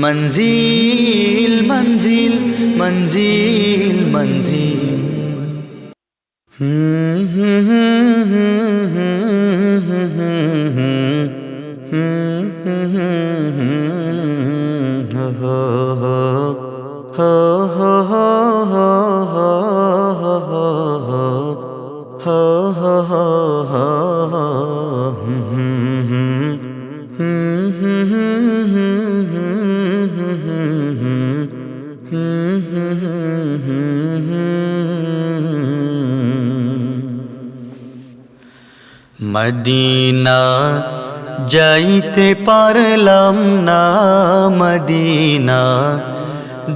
मंजिल मंजिल मंजिल मंजिल মদিনা যাইতে পারলাম না, মদিনা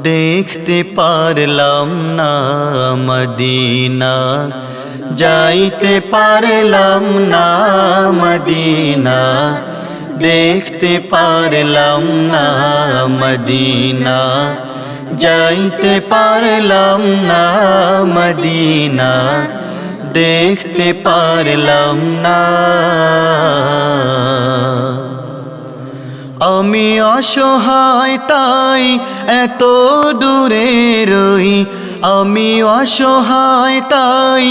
দেখতে পারলাম না, মদিনা যাইতে পারলাম না, মদিনা দেখতে পারলাম না, মদিনা যাইতে পারলাম না, মদিনা দেখতে পারলাম না। আমি অসহায় তাই এত দূরে রই, আমি অসহায় তাই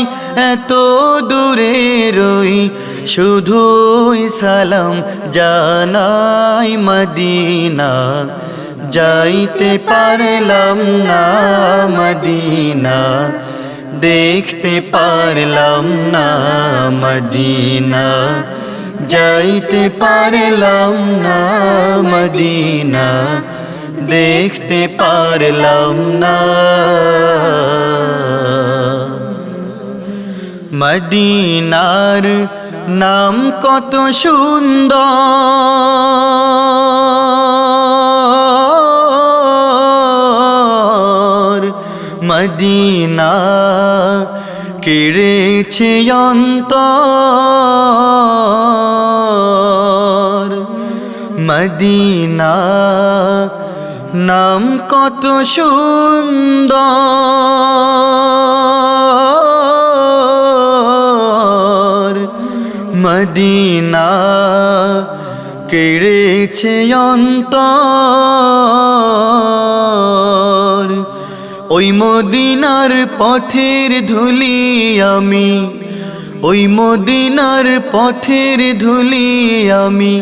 এত দূরে রই, শুধুই সালাম জানাই মদিনা যাইতে পারলাম না, মদিনা দেখতে পারলাম না, মদিনা যাইতে পারলাম না, মদিনা দেখতে পারলাম না। মদিনার নাম কত সুন্দর, মদিনা কেড়েছে অন্তর, মদিনা নাম কত সুন্দর, মদিনা কেড়েছে অন্তর। ওই মদিনার পথের ধুলি আমি, ওই মদিনার পথের ধুলি আমি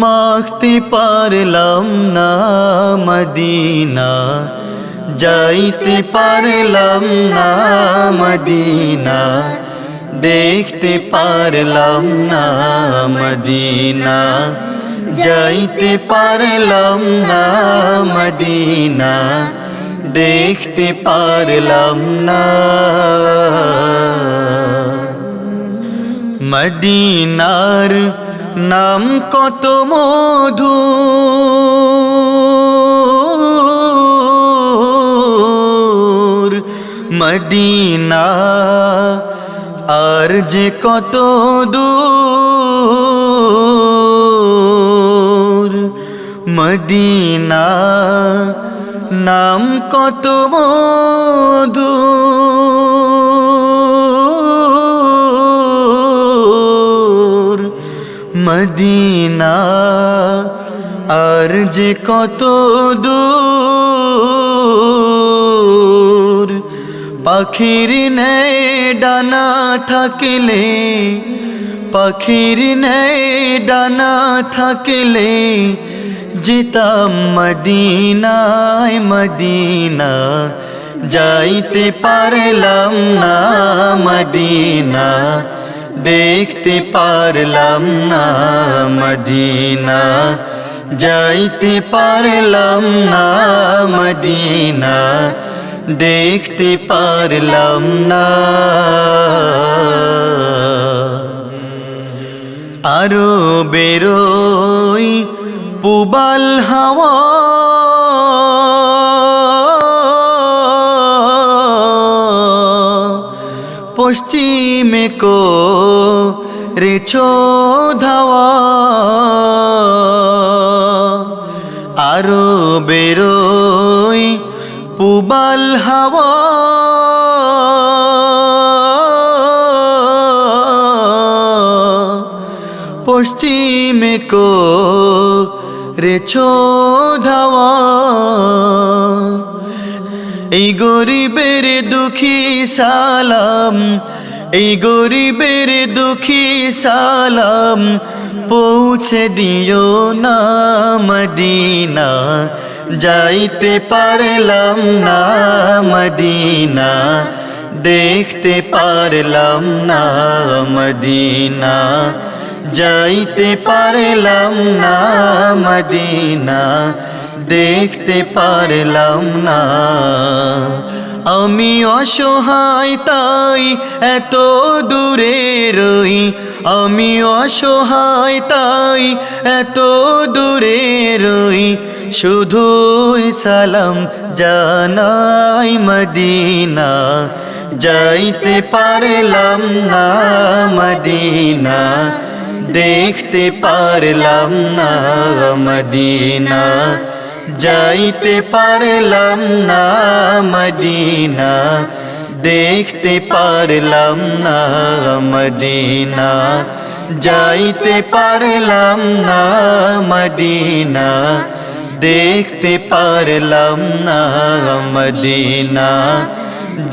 মাখতে পারলাম না, মদিনা যাইতে পারলাম না, মদিনা দেখতে পারলাম না, মদিনা যাইতে পারলাম না, মদিনা দেখতে পারলাম না। মদিনার নাম কত মধুর, মদিনা আর যে কত দূর, মদিনা নাম কত মধুর, মদিনা আর যে কত দূর। পাখির ন্যায় ডানা থাকলে, পাখির ন্যায় ডানা থাকলে যেতাম মদিনায়, মদিনা যাইতে পারলাম না, মদিনা দেখতে পারলাম না, মদিনা যাইতে পারলাম না, মদিনা দেখতে পারলাম না। আরো বেরোই পুবাল হাওয়া, পশ্চিমে কো রেছো ধাওয়া, আরো বেরোই পুবাল হাওয়া, পশ্চিমে কো করেছো ধাওয়া। এই গরিবের দুঃখী সালাম, এই গরিবের দুঃখী সালাম পৌঁছে দিও না মদিনা। যাইতে পারলাম না মদিনা, দেখতে পারলাম না মদিনা। যাইতে পারলাম না মদিনা, দেখতে পারলাম না। আমি অসহায় তাই এত দূরে রই, আমি অসহায় তাই এত দূরে রই। শুধুই সালাম জানাই মদিনা, যাইতে পারলাম না মদিনা, দেখতে পারলাম না মদিনা। যাইতে পারলাম না মদিনা, দেখতে পারলাম না মদিনা। যাইতে পারলাম না মদিনা, দেখতে পারলাম না মদিনা।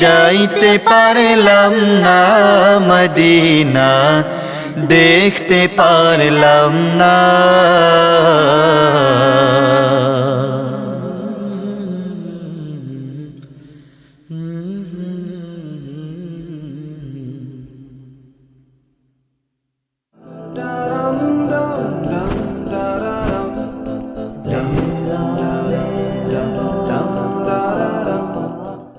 যাইতে পারলাম না মদিনা, দেখতে পারলাম না।